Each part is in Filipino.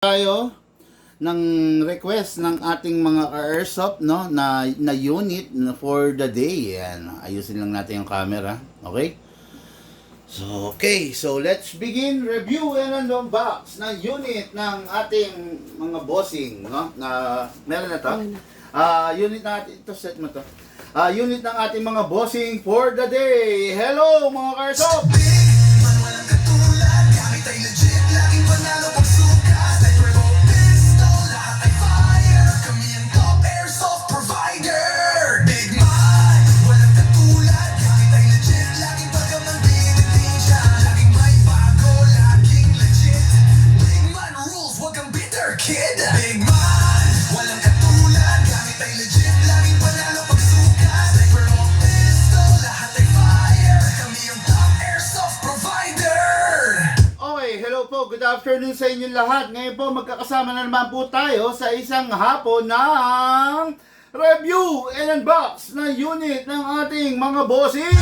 Tayo ng request ng ating mga airsoft na unit for the day. Yan, ayusin lang natin yung camera. Okay? So let's begin review and unbox ng unit ng ating mga bossing, no? Na meron na to. Unit natin ito, set mo to. Unit ng ating mga bossing for the day. Hello mga airsoft. Good afternoon sa inyong lahat. Ngayon po magkakasama na naman po tayo sa isang hapon ng review and unbox na unit ng ating mga bossing.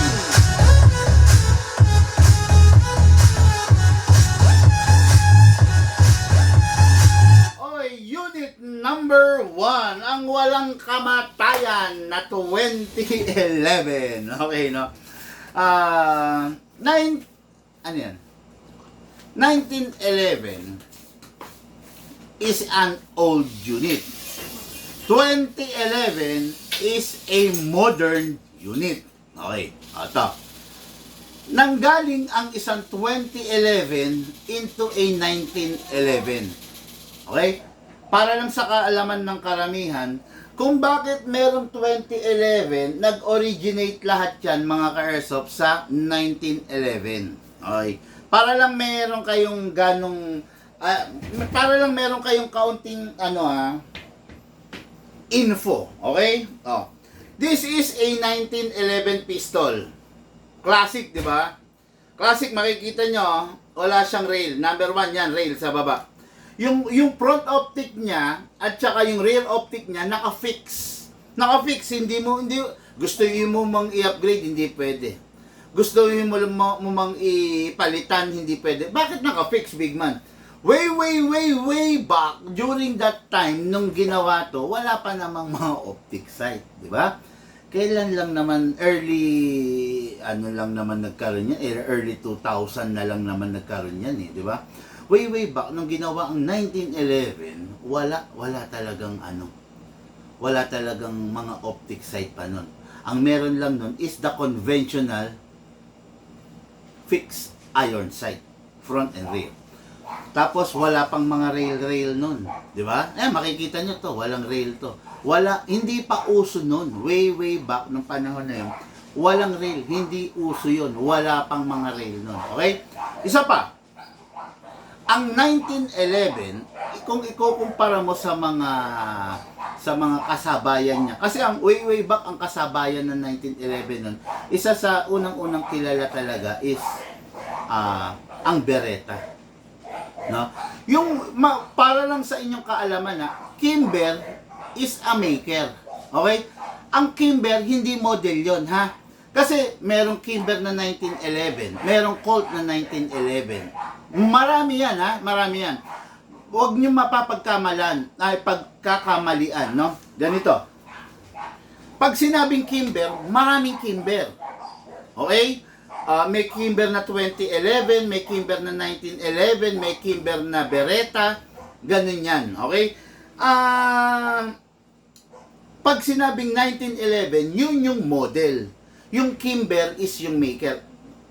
Okay, unit number 1, ang walang kamatayan na 2011. Okay, no? Ano yan? 1911 is an old unit. 2011 is a modern unit. Okay, ito. Nanggaling ang isang 2011 into a 1911. Okay? Para lang sa kaalaman ng karamihan, kung bakit merong 2011, nag-originate lahat yan mga ka-airsoft sa 1911. Okay? Para lang meron kayong para lang meron kayong kaunting info, okay? Oh. This is a 1911 pistol. Classic, 'di ba? Classic, makikita nyo, wala siyang rail. Number 1 yan, rail sa baba. Yung front optic niya at saka yung rear optic niya naka-fix. Naka-fix, hindi gusto mo mang i-upgrade, hindi pwede. Gusto mo mang ipalitan, hindi pwede. Bakit naka-fix, big man? Way back, during that time, nung ginawa to, wala pa namang mga optic sight, di ba? Kailan lang naman, early nagkaroon yan, early 2000 na lang naman nagkaroon yan, di ba? Way back, nung ginawa ang 1911, wala talagang mga optic sight pa nun. Ang meron lang nun is the conventional fixed iron sight, front and rear. Tapos wala pang mga rail nun, di ba? Makikita nyo to, walang rail to. Hindi pa uso nun, way back nung panahon na yun. Walang rail, hindi uso yun. Wala pang mga rail nun. Okay? Isa pa. Ang 1911, kung ikukumpara mo sa mga kasabayan niya. Kasi ang way back ang kasabayan ng 1911 nun, isa sa unang-unang kilala talaga is ang Beretta. No? Para lang sa inyong kaalaman Kimber is a maker. Okay? Ang Kimber hindi model 'yon, ha? Kasi merong Kimber na 1911, merong Colt na 1911. Marami yan, ha? Marami yan. Huwag niyo pagkakamalian, no? Ganito. Pag sinabing Kimber, maraming Kimber. Okay? May Kimber na 2011, may Kimber na 1911, may Kimber na Beretta, ganun yan. Okay? Pag sinabing 1911, yun yung model. Yung Kimber is yung maker.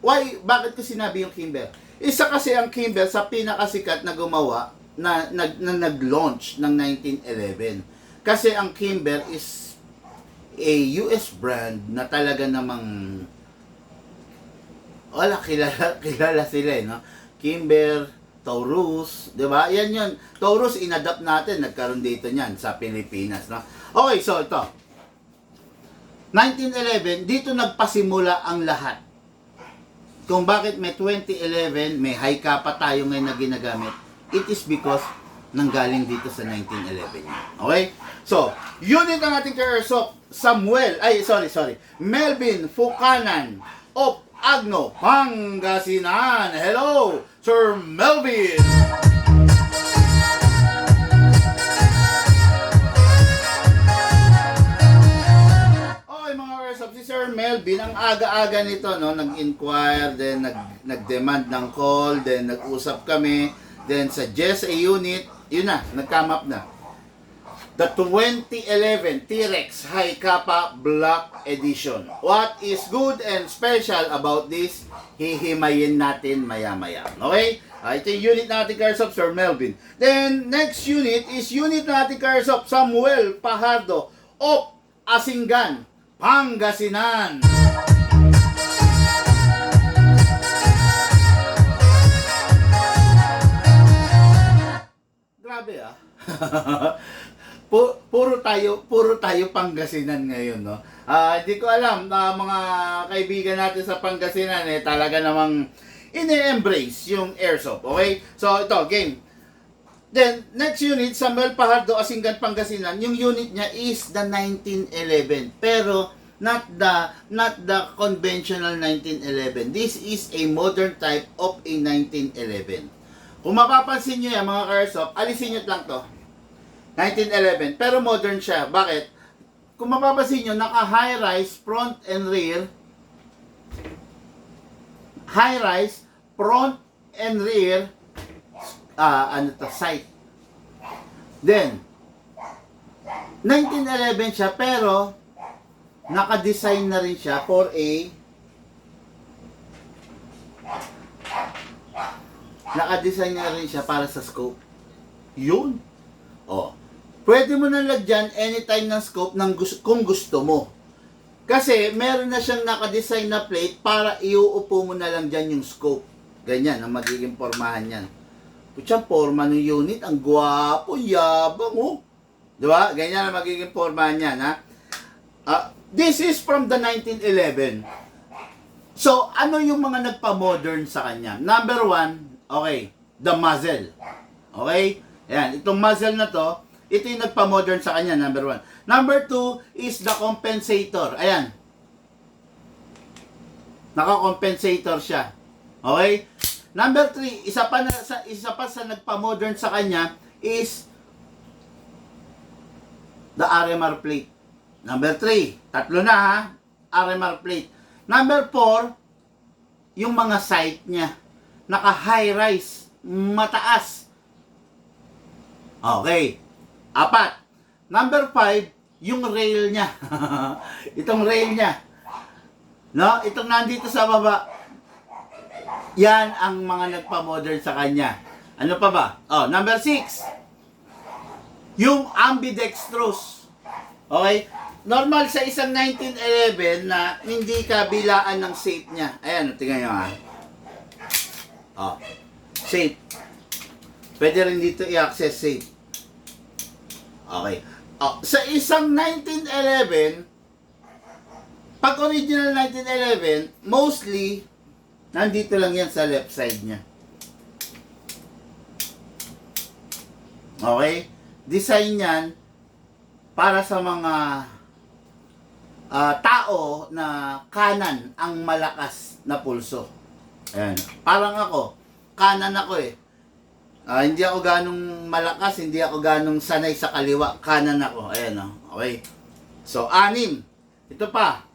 Why? Bakit ko sinabi yung Kimber? Isa kasi ang Kimber sa pinakasikat na gumawa na nag-launch ng 1911. Kasi ang Kimber is a US brand na talaga namang kilala sila, no? Kimber, Taurus, 'di ba? Yan 'yon. Taurus inadapt natin, nagkaroon dito niyan sa Pilipinas, no? Okay, so ito. 1911, dito nagpasimula ang lahat. Kung bakit may 2011, may high-cap pa tayo ngayon na ginagamit, it is because nanggaling dito sa 1911. Okay? So, unit ang ating airsoft, Melvin Fucanan of Agno, Pangasinan. Hello, Sir Melvin! Melvin, ang aga-aga nito, no, nag-inquire, then nag-demand ng call, then nag-usap kami, then suggest a unit, yun na, nag-come up na. The 2011 T-Rex High Kappa Black Edition. What is good and special about this? Hihimayin natin maya-maya. Okay? Ito yung unit natin, Cars of Sir Melvin. Then, next unit is unit natin, Cars of Samuel Pajardo of Asingan, Pangasinan. Grabe ah. puro tayo Pangasinan ngayon, no? Hindi ko alam na mga kaibigan natin sa Pangasinan talaga namang ine-embrace yung airsoft, okay? So ito, game. Then next unit, Samuel Pajardo, Asingan, Pangasinan. Yung unit niya is the 1911, pero not the conventional 1911. This is a modern type of a 1911. Kung mapapansin niyo yan, mga airsoft, alisin niyo lang to. 1911, pero modern siya. Bakit? Kung mapapansin nyo, naka-high rise, front and rear. High rise, front and rear, sight. Then, 1911 siya, pero naka-design na rin siya for a naka-design na rin siya para sa scope. Yun. Oh. Pwede mo na lagyan anytime ng scope kung gusto mo. Kasi meron na siyang nakadesign na plate para iuupo mo na lang dyan yung scope. Ganyan ang magiging pormahan yan. Putsang forma ng unit, ang gwapo, yabang oh. Diba? Ganyan ang magiging pormahan yan, ha? This is from the 1911. So, ano yung mga nagpa-modern sa kanya? Number one, okay, the muzzle. Okay? Ayan, itong muzzle na to, ito yung nagpa-modern sa kanya, number one. Number two is the compensator. Ayan. Naka-compensator siya. Okay? Number three, isa pa sa nagpa-modern sa kanya is the RMR plate. Number three, tatlo na ha, RMR plate. Number four, yung mga sight niya. Naka-high rise, mataas. Okay. Apat. Number 5, yung rail niya. Itong rail niya. No? Itong nandito sa baba. Yan ang mga nagpa-modern sa kanya. Ano pa ba? Oh, number 6. Yung ambidextrous. Okay? Normal sa isang 1911 na hindi kabilaan ng shape niya. Ayan, tingnan nyo ha. Oh. Shape. Pwede rin dito i-access shape. Okay. Oh, sa isang 1911, pag original 1911, mostly, nandito lang yan sa left side niya. Okay? Design yan para sa mga tao na kanan ang malakas na pulso. Ayan. Parang ako, kanan ako eh. Hindi ako ganong malakas, hindi ako ganong sanay sa kaliwa, kanan ako. Ayan o, okay. So, 6. Ito pa.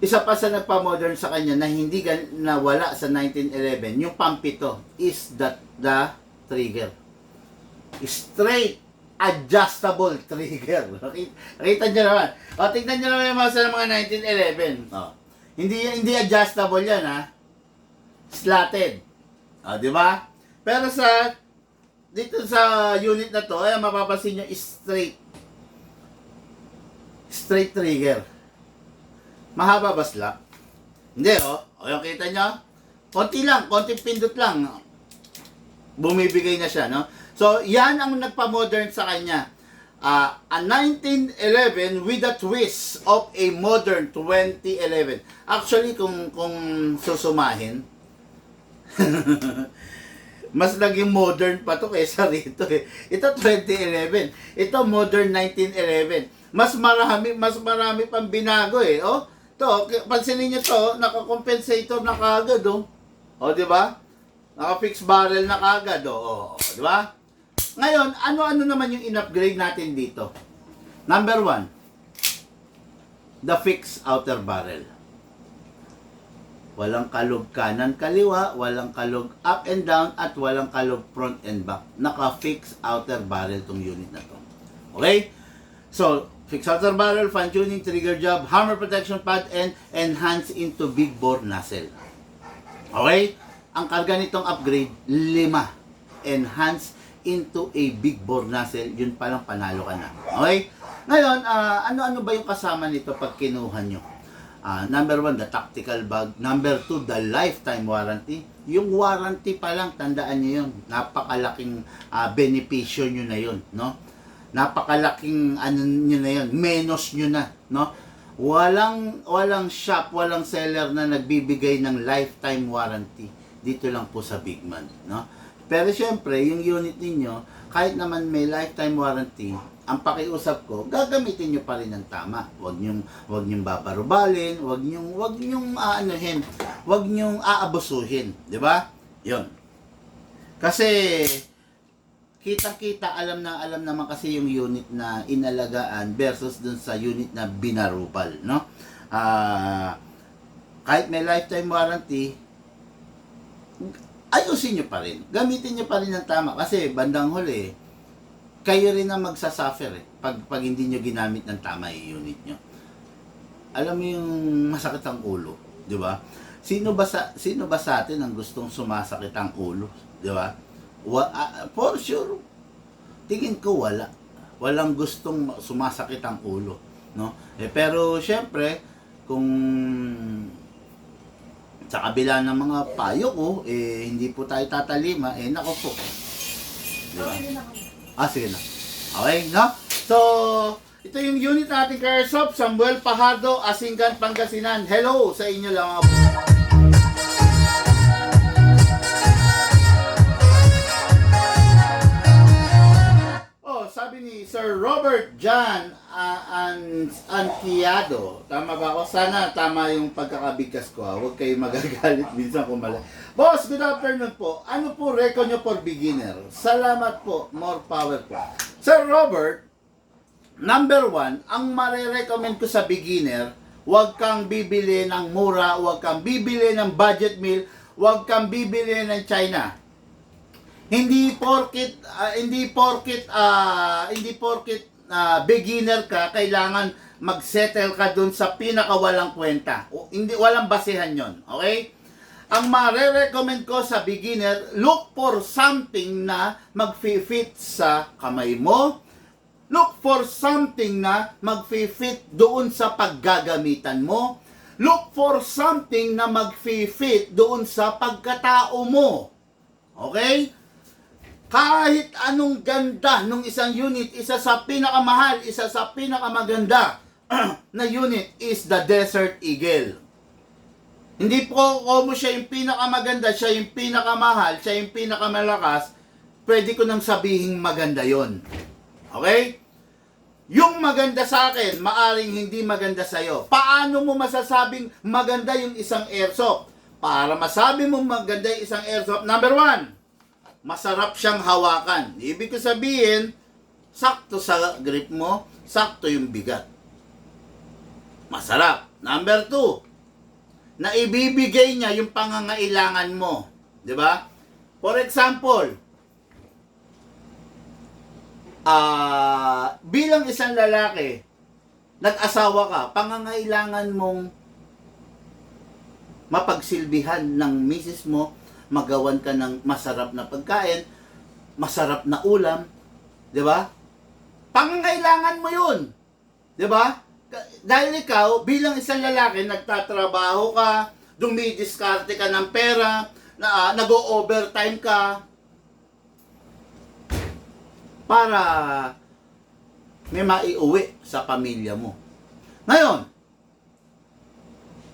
Isa pa sa nagpa-modern sa kanya na hindi nawala sa 1911, yung pampito is the trigger. Straight adjustable trigger. Nakita nyo naman. O, tignan nyo naman yung mga 1911. O, hindi adjustable yan ha. Slatted. O, di ba? Pero dito sa unit na to, ay mapapansin nyo straight trigger. Mahaba ba slap? Hindi o yung kita nyo? Konti lang, konting pindot lang. Bumibigay na siya, no? So, yan ang nagpa-modern sa kanya. A 1911 with a twist of a modern 2011. Actually, kung susumahin, mas naging modern pa to kaysa rito eh. Ito 2011. Ito modern 1911. Mas marami pang binago eh. Oh, to, pansinin niyo to, naka-compensator na kaagad oh. Oh, di ba? Naka-fixed barrel na kaagad oh. Oh, di ba? Ngayon, ano-ano naman yung in-upgrade natin dito? Number 1. the fixed outer barrel. Walang kalog kanan kaliwa, walang kalog up and down, at walang kalog front and back. Naka-fixed outer barrel tong unit na to. Okay? So, fixed outer barrel, fine tuning, trigger job, hammer protection pad, and enhance into big bore nozzle. Okay? Ang karga nitong upgrade, 5. Enhance into a big bore nozzle. Yun palang panalo ka na. Okay? Ngayon, ano-ano ba yung kasama nito pag kinuha nyo? Number 1, the tactical bag. Number 2, the lifetime warranty. Yung warranty pa lang, tandaan nyo yun. Napakalaking benepisyo nyo na yun, no? Napakalaking nyo na yun. Menos nyo na, no? Walang shop, walang seller na nagbibigay ng lifetime warranty. Dito lang po sa Bigman, no? Pero syempre, yung unit ninyo, kahit naman may lifetime warranty, ang pakiusap ko, gagamitin nyo pa rin ng tama. Huwag nyong babarubalin, huwag nyong aanuhin, huwag nyong aabusuhin, di ba? 'Yon. Kasi kitang-kita, alam naman kasi yung unit na inalagaan versus dun sa unit na binarubal, no? Kahit may lifetime warranty, ayusin nyo pa rin. Gamitin nyo pa rin ng tama kasi bandang huli, kayo rin ang magsasuffer pag hindi nyo ginamit ng tama yung unit nyo. Alam mo yung masakit ang ulo, di ba? Sino ba sa atin ang gustong sumasakit ang ulo, di ba? For sure, tingin ko wala. Walang gustong sumasakit ang ulo, no? Pero syempre, kung sa kabila ng mga payo ko, hindi po tayo tatalima, nako po. Di ba? Sige na. Okay, no? So, ito yung unit natin, Caresoft, Samuel Fajardo, Asingan, Pangasinan. Hello sa inyo lang. Sabi ni Sir Robert John Antiado. Tama ba ako? Sana tama yung pagkakabigkas ko. Huwag kayong magagalit minsan kung mali. Boss, good afternoon po. Ano po reco nyo for beginner? Salamat po. More power po. Sir Robert, number 1, ang marirecommend ko sa beginner, huwag kang bibili ng mura, huwag kang bibili ng budget meal, huwag kang bibili ng China. Hindi porket beginner ka, kailangan mag-settle ka dun sa pinakawalang kwenta. Hindi, walang basehan yon, okay? Ang mare-recommend ko sa beginner, look for something na mag-fit sa kamay mo. Look for something na mag-fit doon sa paggagamitan mo. Look for something na mag-fit doon sa pagkatao mo. Okay? Kahit anong ganda nung isang unit, isa sa pinakamahal, isa sa pinakamaganda na unit is the Desert Eagle. Hindi po como siya yung pinakamaganda, siya yung pinakamahal, siya yung pinakamalakas, pwede ko nang sabihin maganda yon. Okay? Yung maganda sa akin, maaring hindi maganda sa'yo. Paano mo masasabing maganda yung isang airsoft? Para masabi mo maganda yung isang airsoft, number 1, masarap siyang hawakan. Ibig ko sabihin, sakto sa grip mo, sakto yung bigat. Masarap. Number 2, na ibibigay niya yung pangangailangan mo. 'Di ba? For example, bilang isang lalaki, nag-asawa ka, pangangailangan mong mapagsilbihan ng misis mo, magawan ka ng masarap na pagkain, masarap na ulam, 'di ba? Pangangailangan mo 'yun. 'Di ba? Dahil ikaw bilang isang lalaki, nagtatrabaho ka, dumidiskarte ka ng pera, nag-o-overtime ka para may maiuwi sa pamilya mo. Ngayon,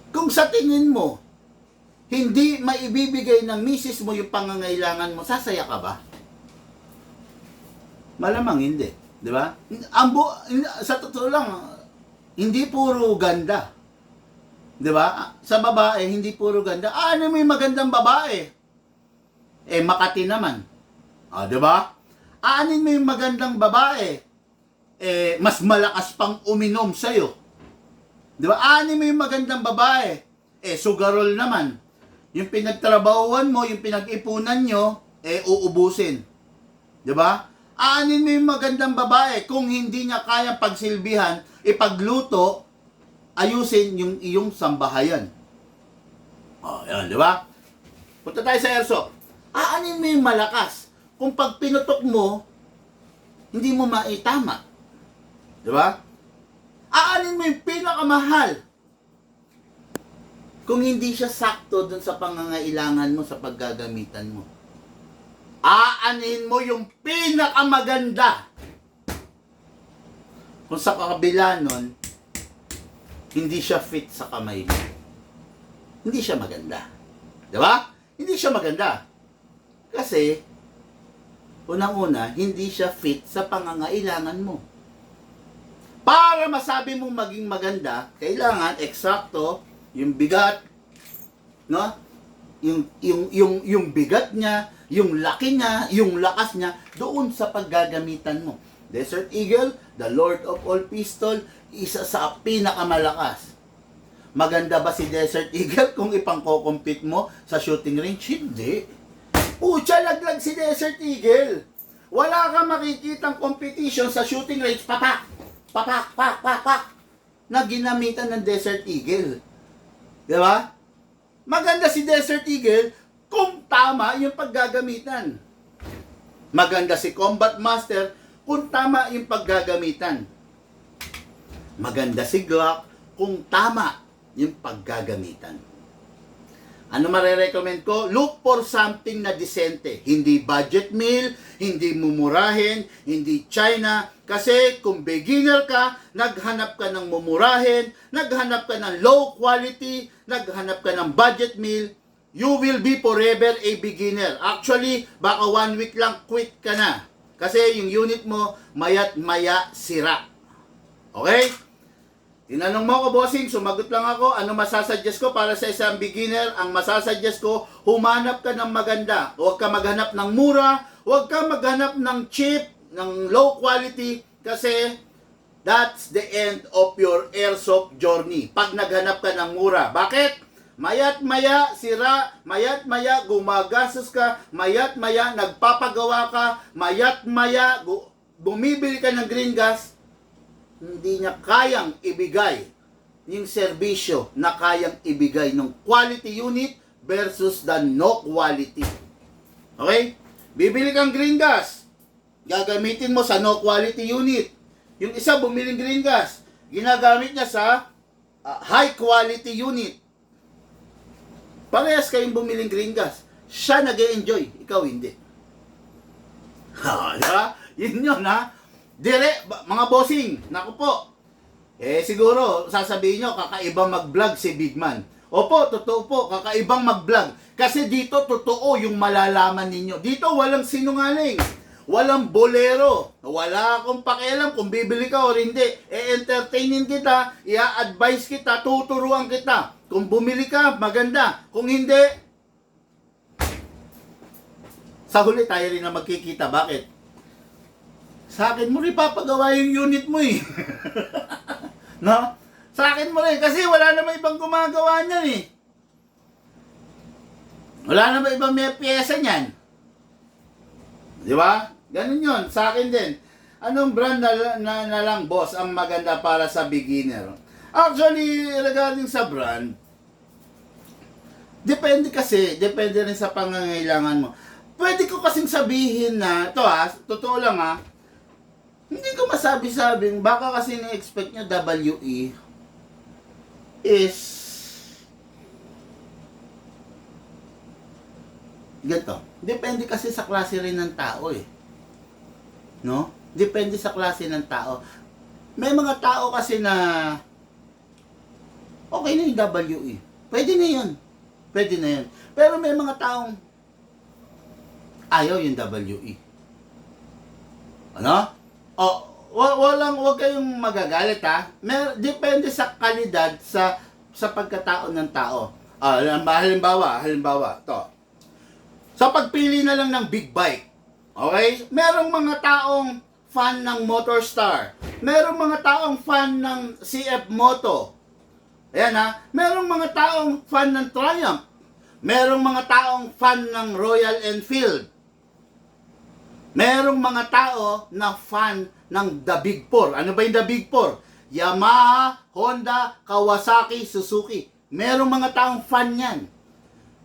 kung sa tingin mo hindi maibibigay ng misis mo yung pangangailangan mo, sasaya ka ba? Malamang hindi, di ba? Sa totoo lang, hindi puro ganda. Di ba? Sa babae, hindi puro ganda. Ano may magandang babae? Makati naman. Di ba? Anin mo yung magandang babae? Mas malakas pang uminom sa'yo. Di ba? Ani mo yung magandang babae. Sugarol naman. Yung pinagtrabahuan mo, yung pinag-ipunan nyo, uubusin. Di ba? Aanin mo yung magandang babae kung hindi niya kayang pagsilbihan, ipagluto, ayusin yung iyong sambahayan. Yan, di ba? Punta tayo sa airsoft. Aanin mo yung malakas. Kung pag pinutok mo, hindi mo maitama. Di ba? Aanin mo yung pinakamahal. Kung hindi siya sakto dun sa pangangailangan mo, sa paggagamitan mo. Aanin mo yung pinakamaganda. Kung sa kabila nun, hindi siya fit sa kamay mo. Hindi siya maganda. Di ba? Hindi siya maganda. Kasi, unang-una, hindi siya fit sa pangangailangan mo. Para masabi mong maging maganda, kailangan eksakto yung bigat, no? Yung bigat niya, yung laki niya, yung lakas niya, doon sa paggagamitan mo. Desert Eagle, the Lord of all Pistol, isa sa pinakamalakas. Maganda ba si Desert Eagle kung ipangko-compete mo sa shooting range? Hindi. Pucha, laglag si Desert Eagle. Wala kang makikitang competition sa shooting range, papak, papak, pak, pak, pak, na ginamitan ng Desert Eagle. Di ba? Maganda si Desert Eagle kung tama yung paggagamitan. Maganda si Combat Master kung tama yung paggagamitan. Maganda si Glock kung tama yung paggagamitan. Ano marerecommend ko? Look for something na disente. Hindi budget meal, hindi mumurahin, hindi China. Kasi kung beginner ka, naghanap ka ng mumurahin, naghanap ka ng low quality, naghanap ka ng budget meal, you will be forever a beginner. Actually, baka 1 week lang quit ka na. Kasi yung unit mo, maya't maya sira. Okay? Tinanong mo ako, bossing, sumagot lang ako, ano masasuggest ko para sa isang beginner? Ang masasuggest ko, humanap ka ng maganda. Huwag ka maghanap ng mura, huwag ka maghanap ng cheap, ng low quality, kasi that's the end of your airsoft journey. Pag naghanap ka ng mura. Bakit? Maya't maya sira, maya't maya gumagastos ka, maya't maya nagpapagawa ka, maya't maya bumibili ka ng green gas, hindi niya kayang ibigay yung serbisyo na kayang ibigay ng quality unit versus the no quality. Okay? Bibili kang green gas, gagamitin mo sa no quality unit. Yung isa bumiling green gas, ginagamit niya sa high quality unit. Parehas kayong bumiling green gas. Siya nag-e-enjoy, ikaw hindi. Diba? Yun yun, ha? Mga bossing, naku po. Siguro, sasabihin nyo, kakaiba mag-vlog si Big Man. Opo, totoo po, kakaibang mag-vlog. Kasi dito, totoo yung malalaman ninyo. Dito, walang sinungaling. Walang bolero. Wala akong pakialam kung bibili ka o hindi. Entertainin kita, i-advise kita, tuturuan kita. Kung bumili ka, maganda. Kung hindi, sa huli tayo rin na magkikita. Bakit? Sa akin mo rin papagawa yung unit mo eh. No? Sa akin mo rin. Kasi wala namang ibang gumagawa niyan eh. Wala namang ibang may pyesa niyan. Di ba? Ganun yun. Sa akin din. Anong brand na lang, boss, ang maganda para sa beginner? Actually, regarding sa brand, depende rin sa pangangailangan mo. Pwede ko kasing sabihin na, totoo lang hindi ko masabi-sabing, baka kasi ni-expect nyo WE is ganito. Depende kasi sa klase rin ng tao eh. No? Depende sa klase ng tao. May mga tao kasi na okay na yung WE. Pwede na yun. Pwede na yun. Pero may mga taong ayaw yung WE. Ano? Huwag kayong magagalit depende sa kalidad sa pagkatao ng tao. Halimbawa, to. Sa pagpili na lang ng big bike, okay? Merong mga taong fan ng Motorstar. Merong mga taong fan ng CF Moto. Ayan ha, merong mga taong fan ng Triumph. Merong mga taong fan ng Royal Enfield. Merong mga tao na fan ng The Big Four. Ano ba yung The Big Four? Yamaha, Honda, Kawasaki, Suzuki. Merong mga taong fan yan.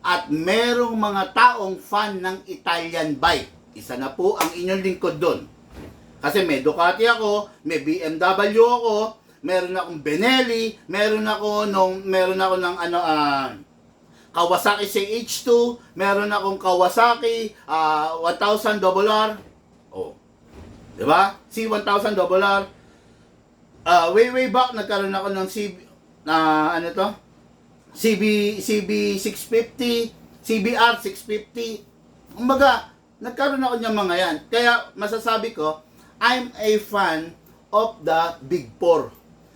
At merong mga taong fan ng Italian bike. Isa na po ang inyong lingkod doon. Kasi may Ducati ako, may BMW ako, meron akong Benelli, meron ako ng Kawasaki CH2, meron akong Kawasaki 1000 RR. Oh. 'Di ba? C1000 RR. Way back nagkaroon ako ng CB 650, CBR 650. Kumbaga, nagkaroon ako ng mga yan. Kaya masasabi ko, I'm a fan of the Big Four.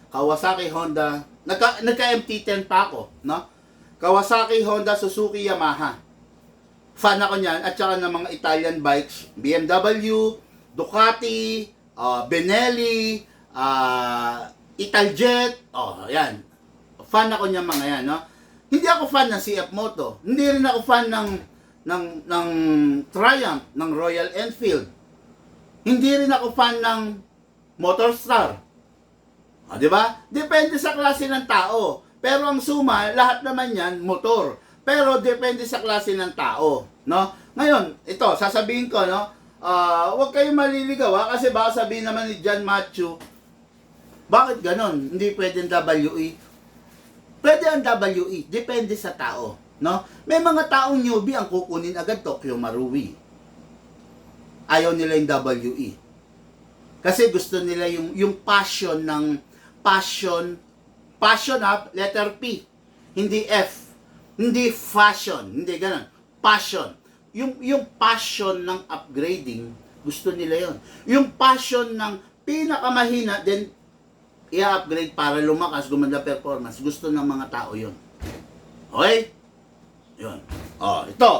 Kawasaki, Honda, nagka-MT-10 pa ako, no? Kawasaki, Honda, Suzuki, Yamaha. Fan ako niyan at saka ng mga Italian bikes, BMW, Ducati, Benelli, Italjet, yan. Fan ako niyan mga yan, no? Hindi ako fan ng CF Moto. Hindi rin ako fan ng Triumph, ng Royal Enfield. Hindi rin ako fan ng Motorstar. Di ba? Depende sa klase ng tao. Pero ang suma, lahat naman yan, motor. Pero depende sa klase ng tao, no? Ngayon, ito, sasabihin ko, no? Huwag kayong maliligaw, kasi baka sabihin naman ni John Matthew, bakit ganon? Hindi pwedeng WE. Pwede ang WE, depende sa tao, no? May mga taong newbie ang kukunin agad Tokyo Marui. Ayaw nila yung WE. Kasi gusto nila yung passion letter P, hindi F. Hindi fashion, hindi ganun. Passion. Yung passion ng upgrading, gusto nila yon. Yung passion ng pinakamahina, then i-upgrade para lumakas, gumanda performance. Gusto ng mga tao yon. Okay? Yun. Ito.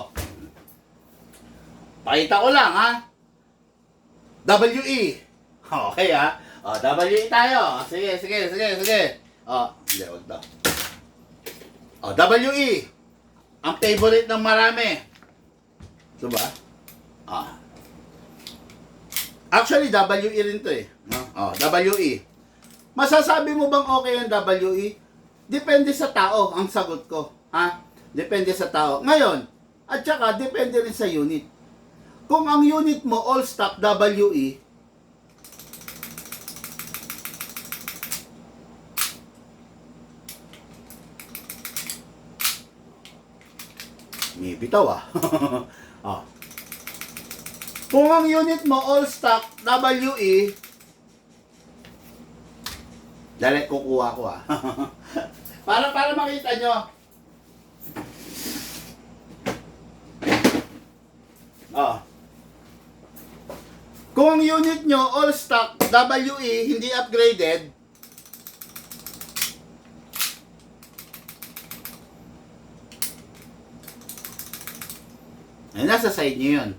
Pakita ko lang, ha? WE. Okay, ha? WE tayo. Sige. Hindi, wag daw. WE. Ang favorite ng marami. Ito ba? Actually, WE rin to eh. No? WE. Masasabi mo bang okay ang WE? Depende sa tao ang sagot ko. Ha? Depende sa tao. Ngayon, at saka depende rin sa unit. Kung ang unit mo all stock WE, may bitaw Kung ang unit mo all stock WE, dali kukuha ko para makita nyo. Kung ang unit nyo all stock WE, hindi upgraded, nasa side nyo yun.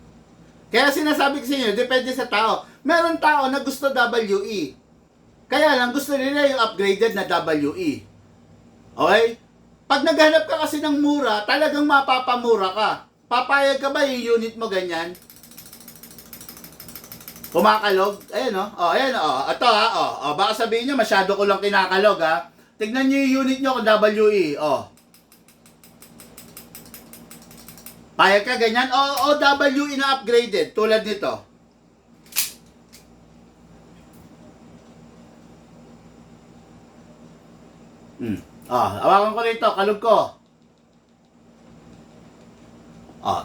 Kaya sinasabi ko sa inyo, depende sa tao. Meron tao na gusto WE. Kaya lang gusto nila yung upgraded na WE. Okay? Pag naghanap ka kasi ng mura, talagang mapapamura ka. Papayag ka ba yung unit mo ganyan? Kumakalog? Ayan ayan Ito baka sabihin nyo, masyado ko lang kinakalog Tignan nyo yung unit nyo kung WE. Payag ka ganyan? O WE na upgraded, tulad nito. Hawakan ko rito, kalog ko.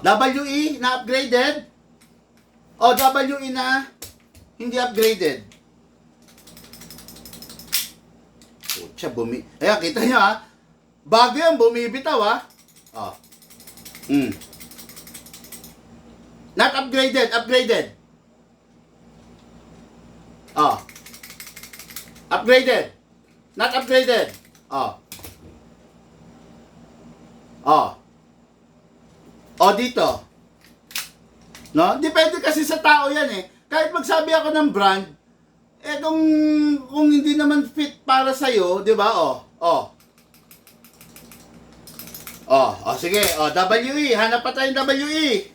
WE na upgraded. O WE na hindi upgraded. Pucha, ayan, kita nyo bago yan, bumibitaw Not upgraded, upgraded. Upgraded. Not upgraded. Dito. No? Depende kasi sa tao yan Kahit magsabi ako ng brand, kung hindi naman fit para sa'yo, di ba? Sige. WE. Hanap pa tayong WE.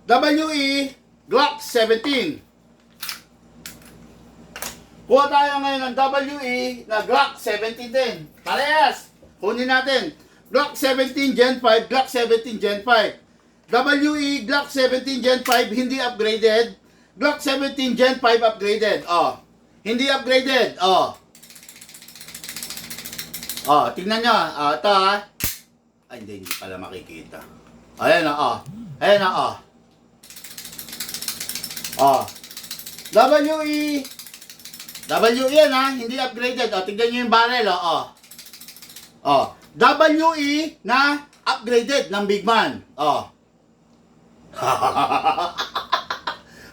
WE Glock 17. Kuha tayo ngayon ng WE na Glock 17 din. Parehas. Kunin natin. Glock 17 Gen 5, Glock 17 Gen 5. WE Glock 17 Gen 5 hindi upgraded. Glock 17 Gen 5 upgraded. Hindi upgraded. Tingnan nyo. Ito Ay, hindi pala makikita. Ayan Ayan WE yan hindi upgraded. Tingnan nyo yung barrel WE na upgraded ng Big Man.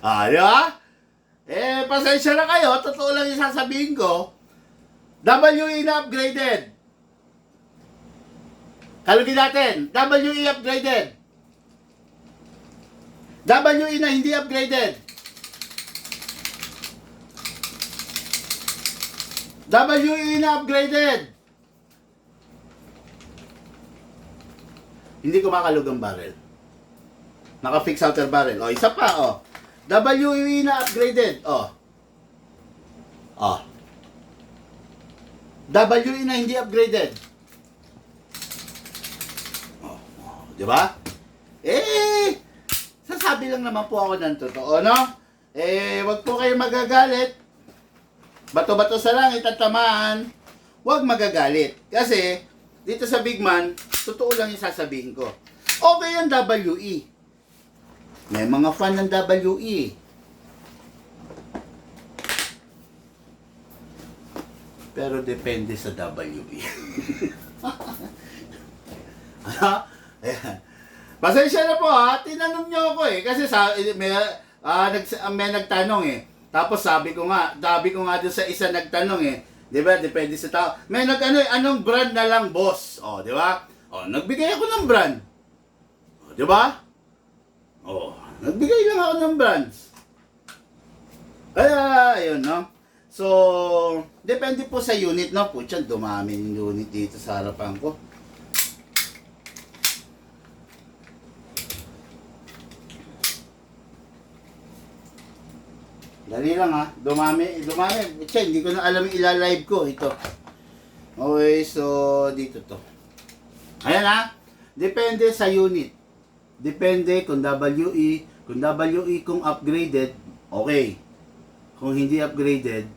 Di ba? Pasensya na kayo. Totoo lang yung sasabihin ko. WE na upgraded. Kalugin natin. WE upgraded. WE na hindi upgraded. WE na upgraded. Hindi ko makalug ang barrel. Naka-fix outer barrel. Isa pa, WE na upgraded. WE na hindi upgraded. Di ba? Sasabi lang naman po ako ng totoo, no? Wag po kayo magagalit. Bato-bato sa langit at tamaan. Wag magagalit. Kasi, dito sa Big Man, totoo lang yung sasabihin ko. Okay ang WE. May mga fan ng WE. Pero depende sa WE. Pasensya na po tinanong nyo ako kasi may nagtanong Tapos sabi ko nga doon sa isa nagtanong di ba, depende sa tao. May anong brand na lang boss? Di ba? Nagbigay ako ng brand. Di ba? Nagbigay lang ako ng brands. Kaya, ayun, no? So, depende po sa unit, no? Putya, dumami yung unit dito sa harapan ko. Dali lang dumami. Putya, hindi ko na alam yung ilalive ko. Ito. Okay, so, dito to. Ayan depende sa unit. Depende kung WE. Kung WE kung upgraded, okay. Kung hindi upgraded,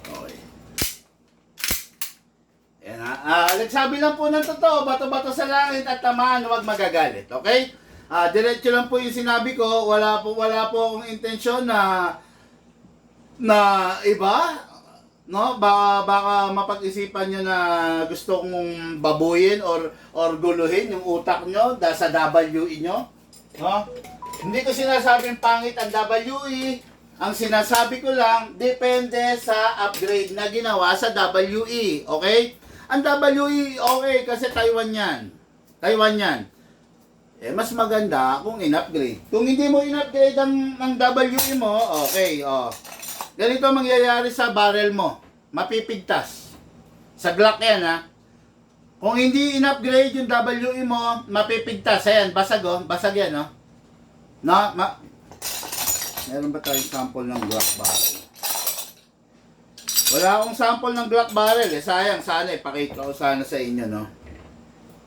okay. Ayan nagsabi lang po ng totoo, bato-bato sa langit at tamaan, huwag magagalit, okay? Diretso lang po yung sinabi ko, wala po akong intensyon na iba. No, baka mapag-isipan nyo na gusto kong babuyin or guluhin yung utak nyo sa WE nyo. No? Hindi ko sinasabing pangit ang WE. Ang sinasabi ko lang, depende sa upgrade na ginawa sa WE. Okay? Ang WE, okay, kasi Taiwan yan. Mas maganda kung in-upgrade. Kung hindi mo in-upgrade ang WE mo, okay, ganito mangyayari sa barrel mo. Mapipigtas. Sa Glock yan, Kung hindi in-upgrade yung WE mo, mapipigtas. Ayan, basag, Basag yan, No? Meron ba tayong sample ng Glock barrel? Wala akong sample ng Glock barrel, Sayang, sana ipakita ko sana sa inyo, no?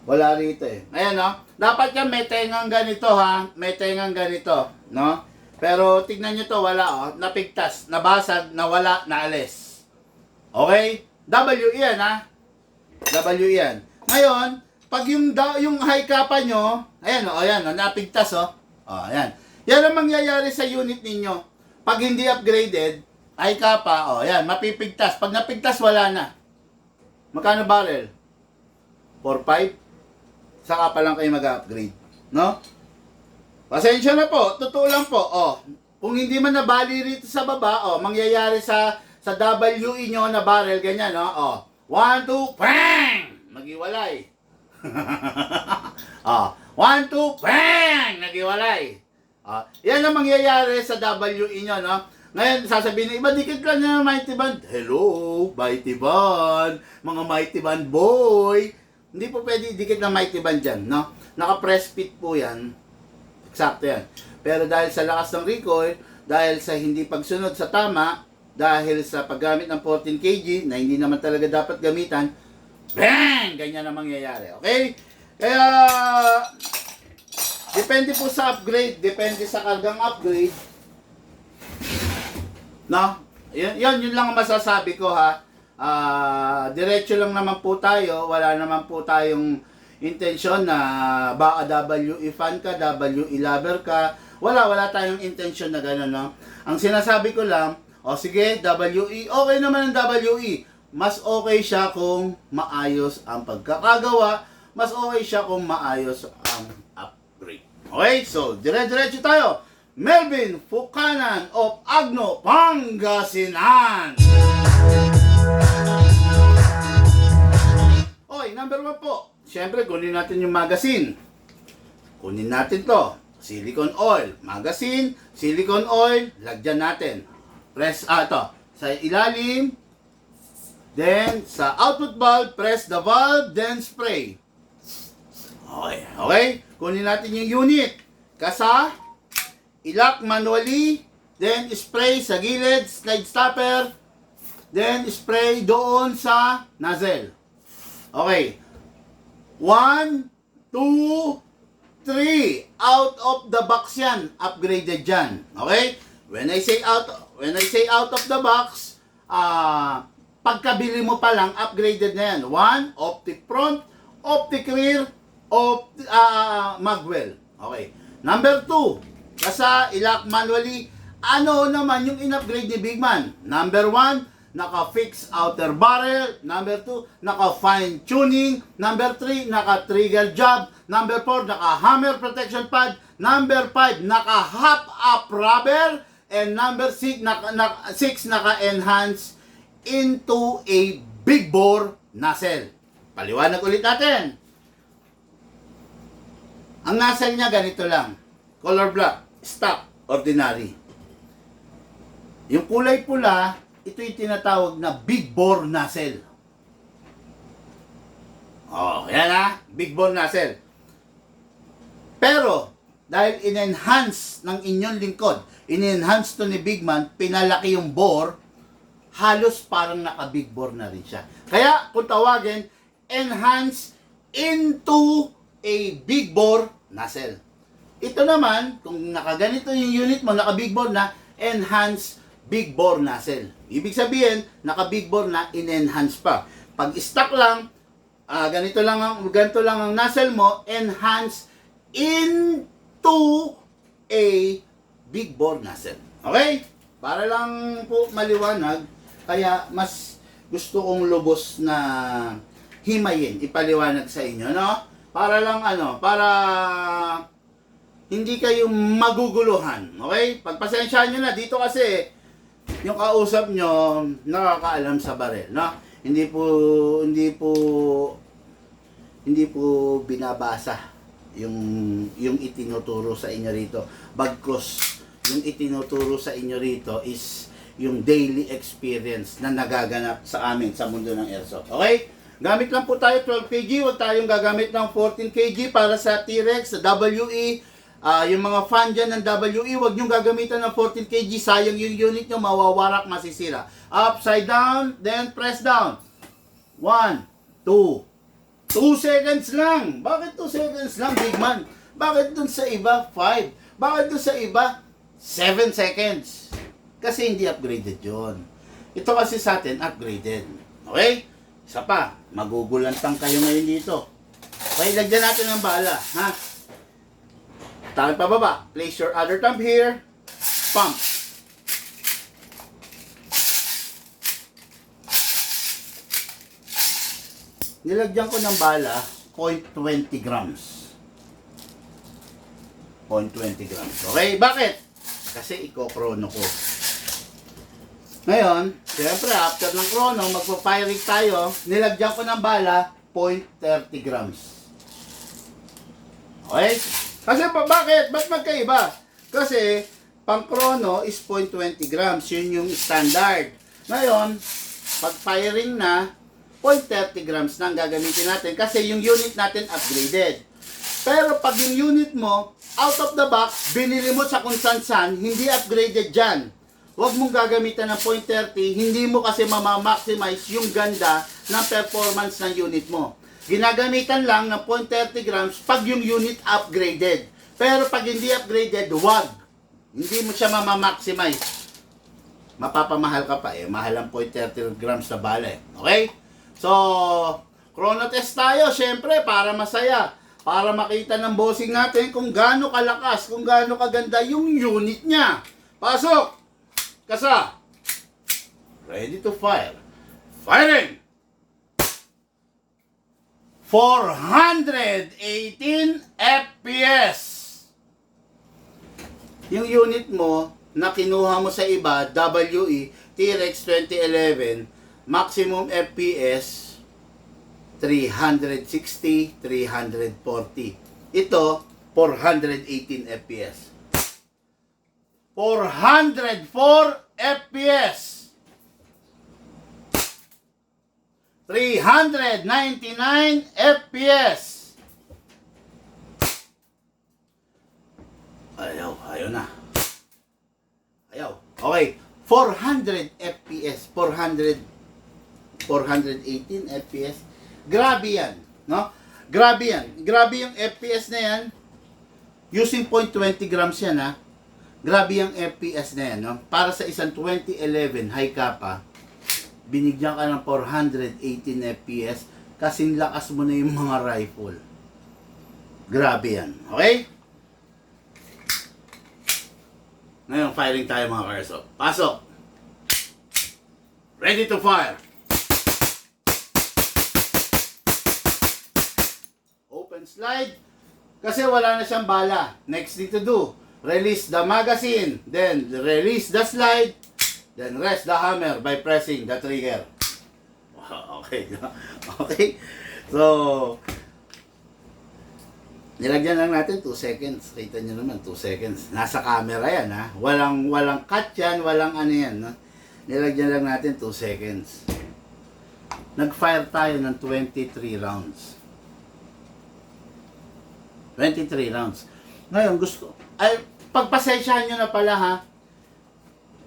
Wala rito, Ayan, Dapat yan may tengang ganito, May tengang ganito, no? Pero tignan nyo to, wala napigtas, nabasag, nawala, naalis. Okay? WE yan WE yan. Ngayon, pag yung high kappa nyo, ayan napigtas ayan. Yan ang mangyayari sa unit ninyo. Pag hindi upgraded, high kappa, ayan, mapipigtas. Pag napigtas, wala na. Magkano barrel? 4.5? Saka pa lang kayo mag-upgrade. No? Pasensya na po, totoo lang po. Kung hindi man nabali rito sa baba, mangyayari sa WE nyo na barrel, ganyan, 1, 2, bang! Nagiwalay. 1, 2, bang! Nagiwalay. Yan ang mangyayari sa WE nyo, no? Ngayon, sasabihin ng iba, dikit lang niya ng Mighty Band. Hello, Mighty Band. Mga Mighty Band boy. Hindi po pwede dikit ng Mighty Band dyan, no? Naka-press fit po yan. Eksakto yan. Pero dahil sa lakas ng recoil, dahil sa hindi pagsunod sa tama, dahil sa paggamit ng 14 kg na hindi naman talaga dapat gamitan, bang! Ganyan ang mangyayari. Okay? Kaya, depende po sa upgrade, depende sa kargang upgrade. No? Yun lang ang masasabi ko ha. Diretso lang naman po tayo. Wala naman po tayong intensyon na baka WE fan ka, WE lover ka. Wala tayong intensyon na gano'n, no? Ang sinasabi ko lang, sige, WE, okay naman ang WE. Mas okay siya kung maayos ang pagkakagawa. Mas okay siya kung maayos ang upgrade. Okay, so diretso tayo. Melvin Fucanan of Agno, Pangasinan. Okay, number 1 po. Siyempre, kunin natin yung magazine. Kunin natin to. Silicone oil. Magazine, silicone oil, lagyan natin. Press, to. Sa ilalim, then sa output valve, press the valve, then spray. Okay. Kunin natin yung unit. Kasa, ilak manually, then spray sa gilid, slide stopper, then spray doon sa nozzle. Okay. 1, 2, 3. Out of the box yan. Upgraded yan. Okay? When I say out of the box, pagkabili mo pa lang, upgraded na yan. 1, optic front, optic rear, magwell. Okay. Number 2. Kasa, ilak manually. Ano naman yung in-upgrade ni Big Man? Number 1, naka-fix outer barrel. Number 2, naka-fine tuning. Number 3, naka-trigger job. Number 4, naka-hammer protection pad. Number 5, naka-hop up rubber. And number 6, naka-enhance into a big bore nozzle. Paliwanag ulit natin. Ang nozzle niya ganito lang. Color black. Stock, ordinary. Yung kulay pula, ito yung tinatawag na big bore nozzle. Yan big bore nozzle. Pero, dahil in-enhance ng inyong lingkod, in-enhance to ni Big Man, pinalaki yung bore, halos parang naka-big bore na rin siya. Kaya, kung tawagin, enhance into a big bore nozzle. Ito naman, kung nakaganito yung unit mo, naka-big bore na, enhance big bore nozzle. Ibig sabihin, naka-big bore na, in-enhance pa. Pag stock lang, ganito lang ang nozzle mo, enhance into a big bore nozzle. Okay? Para lang po maliwanag, kaya mas gusto kong lubos na himayin, ipaliwanag sa inyo, no? Para lang para hindi kayo maguguluhan. Okay? Pagpasensyahan nyo na. Dito kasi, yung kausap nyo, nakakaalam sa barel. No? Hindi po binabasa yung itinuturo sa inyo rito. Bagkus, yung itinuturo sa inyo rito is yung daily experience na nagaganap sa amin sa mundo ng airsoft. Okay? Gamit lang po tayo 12 kg. Huwag tayong gagamit ng 14 kg para sa T-Rex, sa WE. Yung mga fan dyan ng WE, huwag nyo gagamitan ng 14 kg. Sayang yung unit nyo, mawawarak, masisira. Upside down, then press down. 1, 2 seconds lang. Bakit 2 seconds lang, Big Man? Bakit dun sa iba 5? Bakit dun sa iba 7 seconds? Kasi hindi upgraded yon. Ito kasi sa atin, upgraded. Okay? Isa pa, magugulantang kayo ngayon dito. Okay, lagyan natin ng bala. Ha? Tayo pababa. Place your other thumb here. Pump. Nilagyan ko ng bala 0.20 grams. 0.20 grams. Okay, bakit? Kasi iko-chrono ko. Ngayon, siyempre after ng chrono, magpa-firing tayo. Nilagyan ko ng bala 0.30 grams. Okay? Kasi bakit? Ba't magkaiba? Kasi pang chrono is 0.20 grams. Yun yung standard. Ngayon, pag firing na, 0.30 grams na ang gagamitin natin kasi yung unit natin upgraded. Pero pag yung unit mo, out of the box, binili mo sa kung san-san, hindi upgraded dyan. Huwag mong gagamitan ng 0.30, hindi mo kasi mamamaximize yung ganda ng performance ng unit mo. Ginagamitan lang ng 0.30 grams pag yung unit upgraded. Pero pag hindi upgraded, huwag. Hindi mo siya mamamaximize. Mapapamahal ka pa eh. Mahal ang 0.30 grams na bala eh. Okay? So, chrono test tayo, syempre, para masaya. Para makita ng bossing natin kung gaano kalakas, kung gaano kaganda yung unit niya. Pasok! Kasa! Ready to fire. Firing! 418 FPS. Yung unit mo na kinuha mo sa iba, WE, T-Rex 2011, maximum FPS 360, 340. Ito, 418 FPS. 404 FPS. 399 FPS. Ayaw na. Ayaw. Okay, 400 FPS, 418 FPS. Grabe yan, no? Grabe yan. Grabe yung FPS na yan. Using 0.20 grams yan, ha? Grabe yung FPS na yan, no? Para sa isang 2011 high kappa, binigyan ka ng 418 FPS, kasing lakas mo na yung mga rifle. Grabe yan. Okay? Ngayon, firing tayo mga karso. Pasok! Ready to fire! Open slide. Kasi wala na siyang bala. Next thing to do, release the magazine. Then, release the slide. Then, rest the hammer by pressing the trigger. Okay. Okay. So, nilagyan lang natin 2 seconds. Kita nyo naman, 2 seconds. Nasa camera yan, ha. Walang cut yan, walang ano yan. No? Nilagyan lang natin 2 seconds. Nag-fire tayo ng 23 rounds. 23 rounds. Ngayon, pagpasensyahan nyo na pala, ha.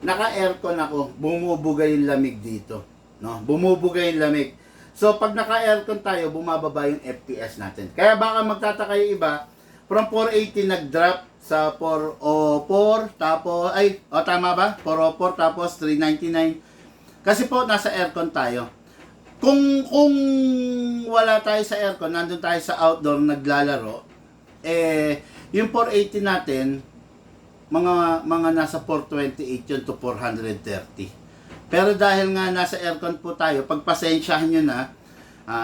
Naka-aircon ako. Bumubuga yung lamig dito. No? Bumubuga yung lamig. So, pag naka-aircon tayo, bumababa yung FPS natin. Kaya baka magtataka yung iba, from 480 nag-drop sa 404, tapos, tama ba? 404, tapos 399. Kasi po, nasa aircon tayo. Kung wala tayo sa aircon, nandun tayo sa outdoor, naglalaro, yung 480 natin, mga nasa 428 yun to 430. Pero dahil nga nasa aircon po tayo, pagpasensyahan nyo na,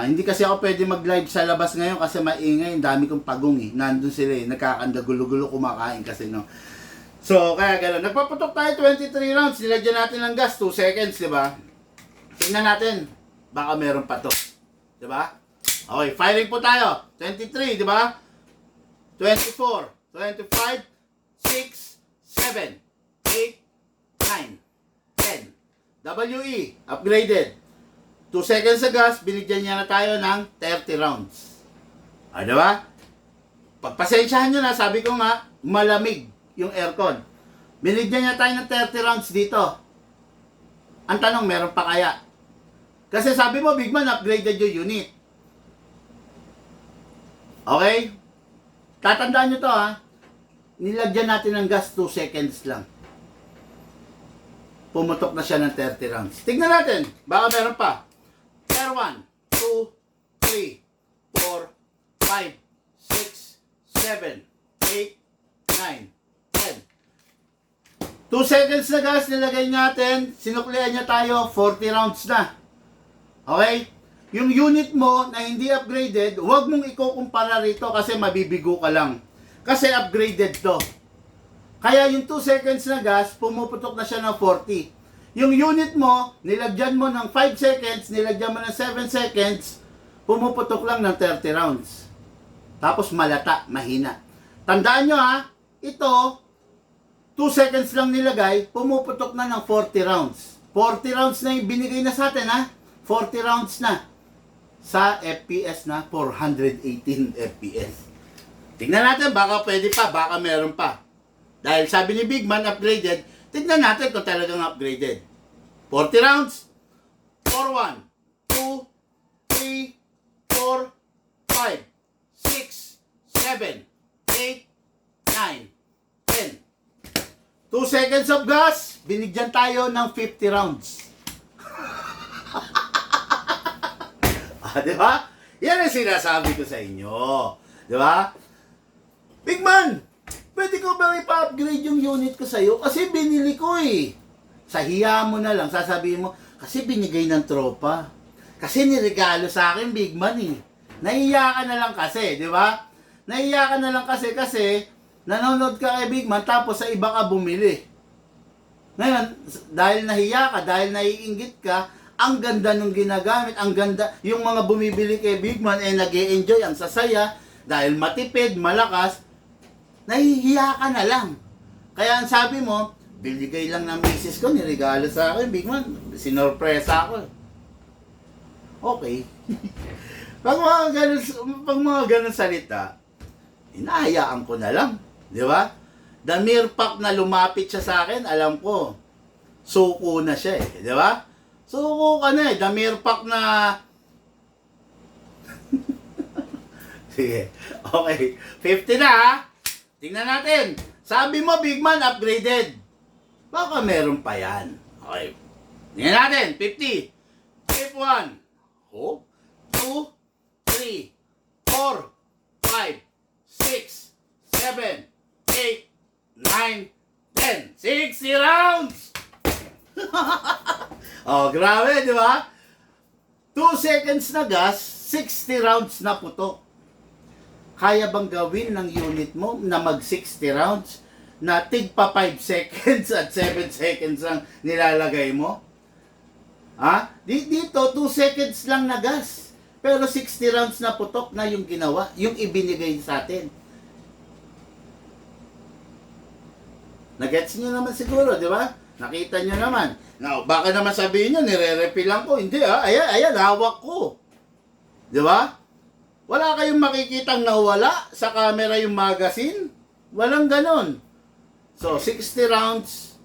hindi kasi ako pwede mag-live sa labas ngayon kasi maingay, ang dami kong pagong eh. Nandun sila eh, nagkakanda gulo-gulo kumakain kasi no. So, kaya gano'n. Nagpaputok tayo 23 rounds, nilagyan natin ng gas, 2 seconds, di ba? Tingnan natin, baka meron pa to. Di ba? Okay, firing po tayo. 23, di ba? 24, 25, 6, 7, 8, 9, 10. WE, upgraded. 2 seconds sa gas, binigyan niya na tayo ng 30 rounds. Diba? Pagpasensyahan nyo na, sabi ko nga, malamig yung aircon. Binigyan niya tayo ng 30 rounds dito. Ang tanong, meron pa kaya? Kasi sabi mo, Big Man, upgraded yung unit. Okay? Tatandaan nyo to, ha? Nilagyan natin ng gas 2 seconds lang. Pumutok na siya ng 30 rounds. Tignan natin. Baka meron pa. Pair 1, 2, 3, 4, 5, 6, 7, 8, 9, 10. 2 seconds na gas nilagay natin. Sinuklian niya tayo. 40 rounds na. Okay? Yung unit mo na hindi upgraded, huwag mong ikukumpara rito kasi mabibigo ka lang. Kasi upgraded to. Kaya yung 2 seconds na gas, pumuputok na siya ng 40. Yung unit mo, nilagyan mo ng 5 seconds, nilagyan mo ng 7 seconds, pumuputok lang ng 30 rounds. Tapos malata, mahina. Tandaan nyo ha, ito, 2 2 seconds lang nilagay, pumuputok na ng 40 rounds. 40 rounds na yung binigay na sa atin, ha? 40 rounds na. Sa FPS na 418 FPS. Tingnan natin, baka pwede pa, baka meron pa. Dahil sabi ni Big Man, upgraded, tingnan natin kung talagang upgraded. 40 rounds. 4, 1, 2, 3, 4, 5, 6, 7, 8, 9, 10. 2 seconds of gas, binigyan tayo ng 50 rounds. Di ba? Yan ang sinasabi ko sa inyo. Di ba? Big Man, pwede ko ba ipa-upgrade yung unit ko sa'yo? Kasi binili ko eh. Sa hiya mo na lang, sasabihin mo, kasi binigay ng tropa. Kasi niregalo sa akin, Big Man eh. Nahiya ka na lang kasi, di ba? Nahiya ka na lang kasi nanonood ka kay Big Man tapos sa iba ka bumili. Ngayon, dahil nahiya ka, dahil naiinggit ka, ang ganda nung ginagamit, ang ganda, yung mga bumibili kay Big Man nag-e-enjoy, ang sasaya, dahil matipid, malakas, nahihiya ka na lang. Kaya ang sabi mo, binigay lang ng misis ko, niregalo sa akin, Big Man, sinorpresa ako. Okay. pag mga ganun salita, hinahayaan ko na lang. Di ba? The mere fact na lumapit siya sa akin, alam ko, suko na siya eh. Di ba? Suko ka na eh. The mere fact na... Sige. Okay. 50 na ha. Tingnan natin. Sabi mo, Big Man, upgraded. Baka meron pa yan. Okay. Tingnan natin. 50. Tip 1. 2, 3, 4, 5, 6, 7, 8, 9, 10. 60 rounds! Oh, grabe, di ba? 2 seconds na gas, 60 rounds na putok. Kaya bang gawin ng unit mo na mag 60 rounds na tigpa 5 seconds at 7 seconds ang nilalagay mo? Ha? Dito, 2 seconds lang na gas. Pero 60 rounds na putok na yung ginawa, yung ibinigay sa atin. Nagets nyo naman siguro, di ba? Nakita nyo naman. Now, baka naman sabihin nyo, nire-refill ko. Hindi ha, ayan, hawak ko. Di ba? Wala kayong makikitang nawala sa camera yung magazine. Walang ganon. So, 60 rounds,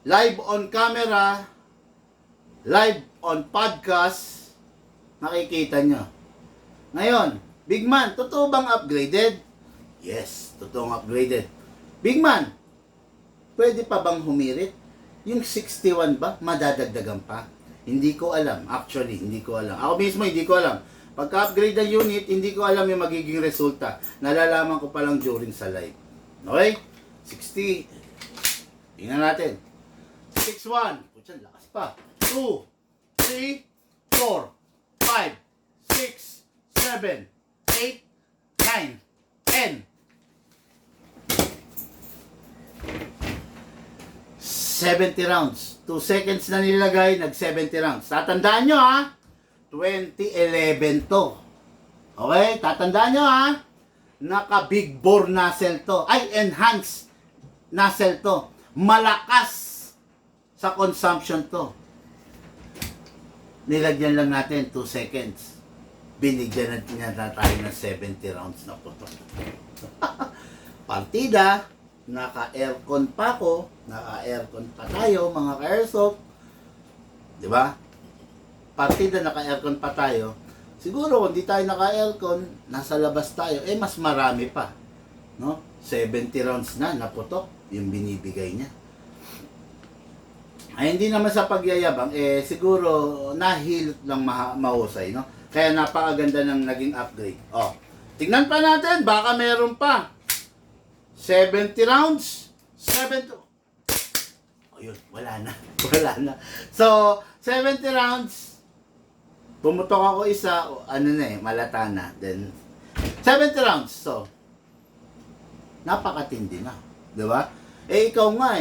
live on camera, live on podcast, nakikita nyo. Ngayon, Big Man, totoo bang upgraded? Yes, totoong upgraded. Big Man, pwede pa bang humirit? Yung 61 ba, madadagdagan pa? Hindi ko alam. Actually, hindi ko alam. Ako mismo, hindi ko alam. Pagka-upgrade ng unit, hindi ko alam yung magiging resulta. Nalalaman ko pa lang during sa live. Okay? 60. Tingnan natin. 61. Putyan, lakas pa. 2, 3, 4, 5, 6, 7, 8, 9, 10. 70 rounds. 2 seconds na nilagay, nag-70 rounds. Tatandaan nyo ha, 2011 to. Okay? Tatandaan nyo ha, naka-big bore nozzle to. Ay, enhanced nozzle to. Malakas sa consumption to. Nilagyan lang natin 2 seconds. Binigyan natin na tayo ng 70 rounds na po to. Partida, naka-aircon pa ako, naka-aircon pa tayo, mga ka-airsoft. Di ba? Partida, naka-aircon pa tayo. Siguro, kung di tayo naka-aircon, nasa labas tayo, mas marami pa. No? 70 rounds na, naputok, yung binibigay niya. Ay, hindi naman sa pagyayabang, siguro, nahilot lang mahusay, no? Kaya napakaganda ng naging upgrade. Oh, tignan pa natin, baka meron pa. 70 rounds, 7 to... Ayun, wala na. Wala na. So, 70 rounds, pumutok ako isa, malata na. Then, 70 rounds. So, napakatindi na. Diba? Ikaw nga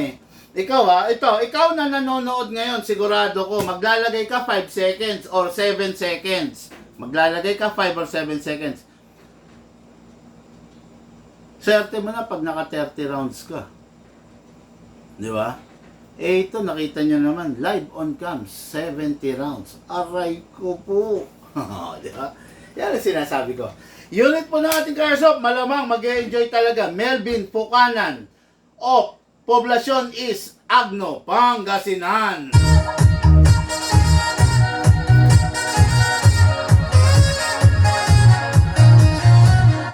Ikaw ikaw na nanonood ngayon, sigurado ko, maglalagay ka 5 seconds or 7 seconds. Maglalagay ka 5 or 7 seconds. Swerte mo na pag naka 30 rounds ka. Di ba? Eh ito, nakita nyo naman, live on cam, 70 rounds. Aray ko po. Di ba? Yan ang sinasabi ko. Unit po natin, Karsop, malamang mag-enjoy talaga. Melvin Pucanan of Poblacion is Agno, Pangasinan.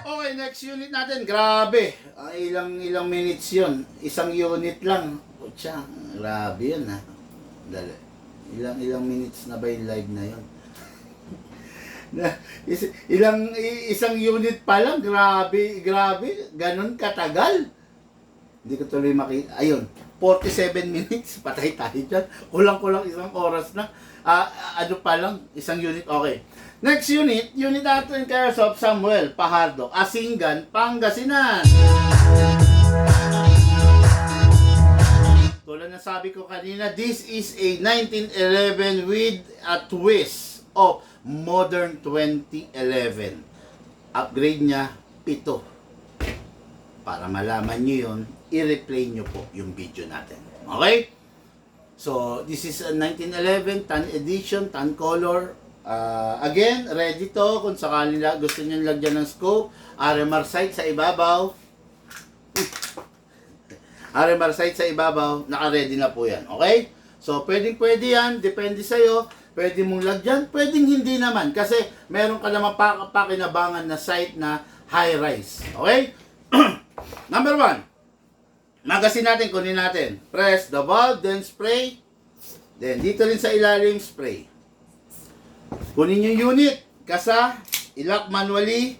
Okay, next unit natin. Grabe. Ilang minutes yun. Isang unit lang. Pucha, grabe yun ha. Dali. Ilang minutes na ba yung live na yun? Isang unit pa lang, grabe, ganun katagal. Hindi ko tuloy makita. Ayun, 47 minutes, patay tayo dyan. Kulang-kulang isang oras na. Ano pa lang, isang unit, okay. Next unit natin, Karsop, Samuel Pajardo, Asingan, Pangasinan. Tulad na sabi ko kanina, this is a 1911 with a twist of modern 2011. Upgrade niya, 7. Para malaman nyo yun, i-replay nyo po yung video natin. Okay? So, this is a 1911 tan edition, tan color. Again, ready to kung sakali gusto nyo lagyan ng scope. RMR sight sa ibabaw. RMR sight sa ibabaw, naka-ready na po yan. Okay? So, pwede yan, depende sa'yo. Pwede mong lagyan, pwedeng hindi naman. Kasi meron ka naman pakinabangan na site na high-rise. Okay? Number 1. Magasin natin, kunin natin. Press the valve, then spray. Then, dito rin sa ilalim, spray. Kunin yung unit. Kasa, ilock manually.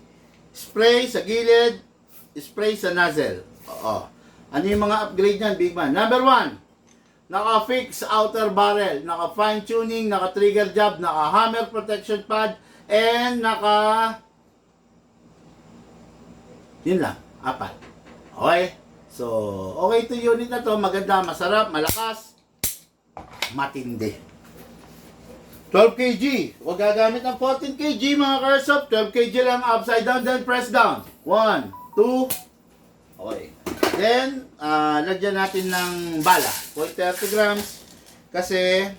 Spray sa gilid. Spray sa nozzle. Oo. Ano yung mga upgrade niyan, big man? Number 1. Naka-fix outer barrel, naka-fine tuning, naka-trigger job, naka-hammer protection pad, and yun lang, 4. Okay? So, okay ito unit na to, maganda, masarap, malakas, matindi. 12 kg, huwag gagamit ng 14 kg mga Karsop, 12 kg lang, upside down, then press down. 1, 2, okay. Then, lagyan natin ng bala. 0.30 grams. Kasi,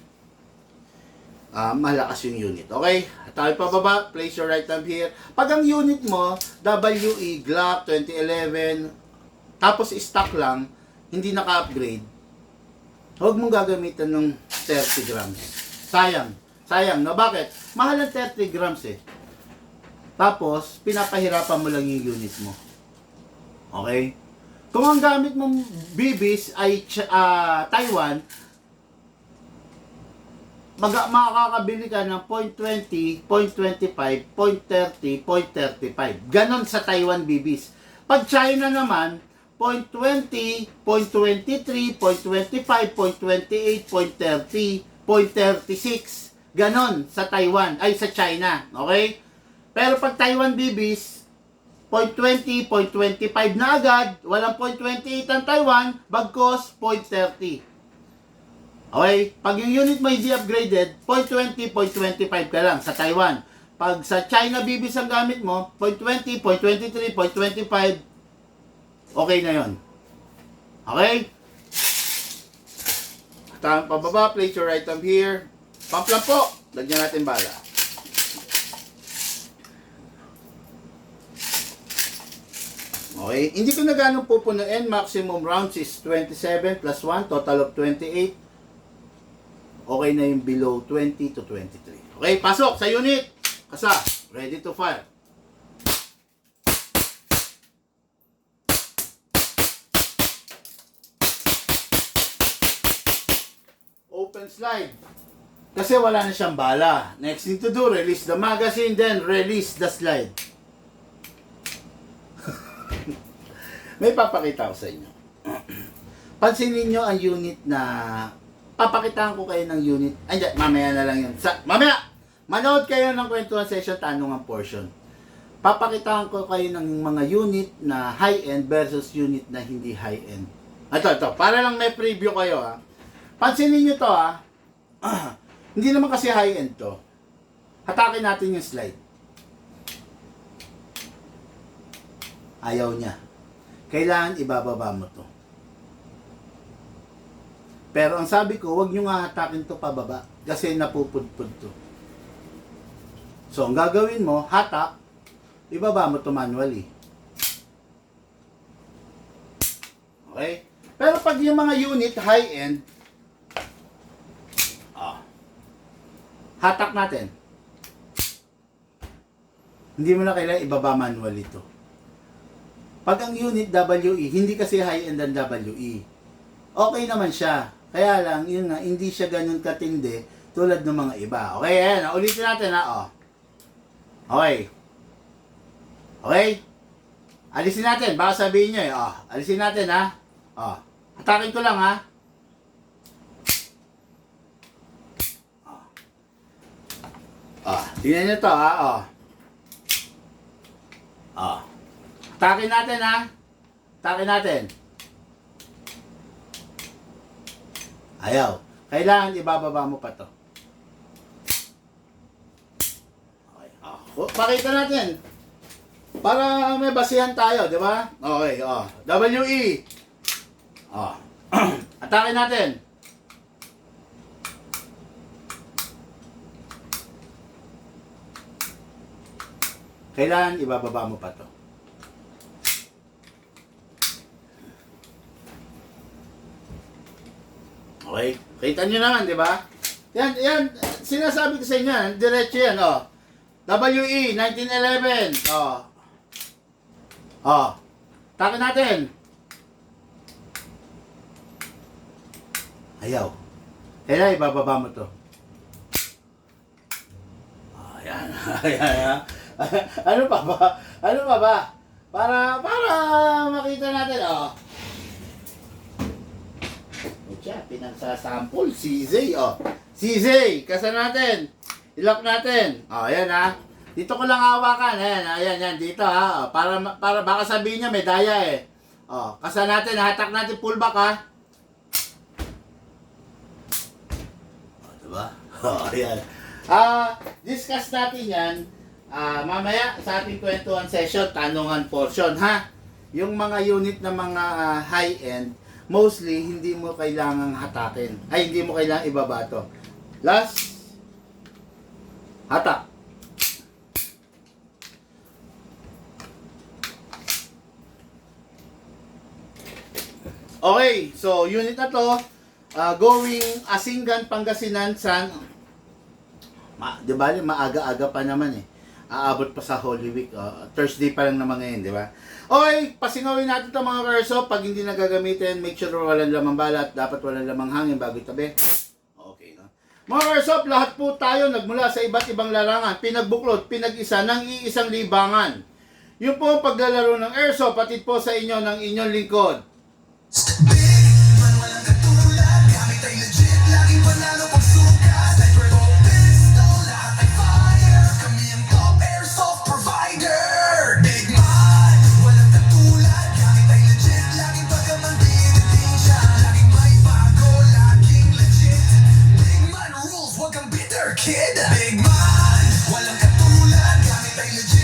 malakas yung unit. Okay? Tayo pababa. Place your right thumb here. Pag ang unit mo, WE Glock 2011, tapos stock lang, hindi naka-upgrade, huwag mong gagamitan ng 30 grams. Sayang. Sayang, no? Bakit? Mahal ang 30 grams eh. Tapos, pinapahirapan mo lang yung unit mo. Okay? Kung ang gamit mong BBs ay Taiwan, makakabili ka ng 0.20, 0.25, 0.30, 0.35. Ganon sa Taiwan BBs. Pag China naman, 0.20, 0.23, 0.25, 0.28, 0.30, 0.36. Ganon sa Taiwan, ay sa China. Okay? Pero pag Taiwan BBs, 0.20, 0.25 na agad, walang 0.28 ang Taiwan, bagkos 0.30. Okay? Pag yung unit mo hindi upgraded, 0.20, 0.25 ka lang sa Taiwan. Pag sa China BBs ang gamit mo, 0.20, 0.23, 0.25, okay na yon. Okay? Tama pababa, place your right thumb here. Pump lang po. Lagyan natin bala. Okay, hindi ko na ganun pupunuin. Maximum rounds is 27 plus 1, total of 28. Okay na yung below 20 to 23. Okay, pasok sa unit. Kasa, ready to fire. Open slide. Kasi wala na siyang bala. Next thing to do, release the magazine, then release the slide. May papakita ko sa inyo. Pansinin nyo ang unit na papakitaan ko kayo ng unit. Ay, mamaya na lang yun. Mamaya! Manood kayo ng kwentuhan session, tanong ang portion. Papakitaan ko kayo ng mga unit na high-end versus unit na hindi high-end. Ito. Para lang may preview kayo ha. Pansinin nyo to ha. Hindi naman kasi high-end to. Hatakin natin yung slide. Ayaw niya. Kailangan ibababa mo to. Pero ang sabi ko, huwag nyo nga hatakin to pababa kasi napupudpud to. So, ang gagawin mo, hatak, ibaba mo to manually. Okay? Pero pag yung mga unit high-end, hatak natin. Hindi mo na kailangan ibaba manual ito. Pag ang unit WE, hindi kasi high-end ang WE. Okay naman siya. Kaya lang, yun nga, hindi siya ganun katindi tulad ng mga iba. Okay, ayan. Ulitin natin ha. Oh. Okay. Okay? Alisin natin. Baka sabihin nyo eh. Oh, alisin natin ha. Oh. Hatakin ko lang ha. Tingnan nyo to ha. Hatakin natin ha. Hatakin natin. Ayaw. Kailangan ibababa mo pa to. Okay. Pakita natin. Para may basihan tayo, di ba? Okay, WE. Atakin natin. Kailangan ibababa mo pa to. Okay? Kita nyo naman, di ba? Yan, sinasabi ko sa inyo, diretso yan, WE, 1911, takin natin. Ayaw. Kailangan ibababa mo to. Ayan. Ano pa ba? Ano pa ba? Para makita natin, Siya, pinagsasample, CZ, CZ, kasa natin. I-lock natin. Ayan ha. Dito ko lang hawakan. Ayan, dito ha. Para baka sabihin niya may daya eh. Kasa natin, hatak natin pullback ha. Diba? Ayan. Discuss natin yan. Mamaya sa ating kwentuhan session, tanungan portion ha. Yung mga unit na mga high-end, mostly hindi mo kailangang hatakin. Ay, hindi mo kailangang ibaba to. Last, hatak. Okay, so unit na to, going Asingan, Pangasinan, di ba, maaga-aga pa naman eh. Aabot pa sa Holy Week. Thursday pa lang naman ngayon, di ba? Okay, pasingawin natin ito mga verso. Pag hindi nagagamitin, make sure walang lamang balat. Dapat walang lamang hangin bago itabi. Okay, no? Mga verso, lahat po tayo nagmula sa iba't ibang larangan. Pinagbuklod, pinag-isa ng iisang libangan. Yung po ang paglalaro ng airsoft, patid po sa inyo ng inyong lingkod. Kid, big man, walang katulad, gamit ay legit.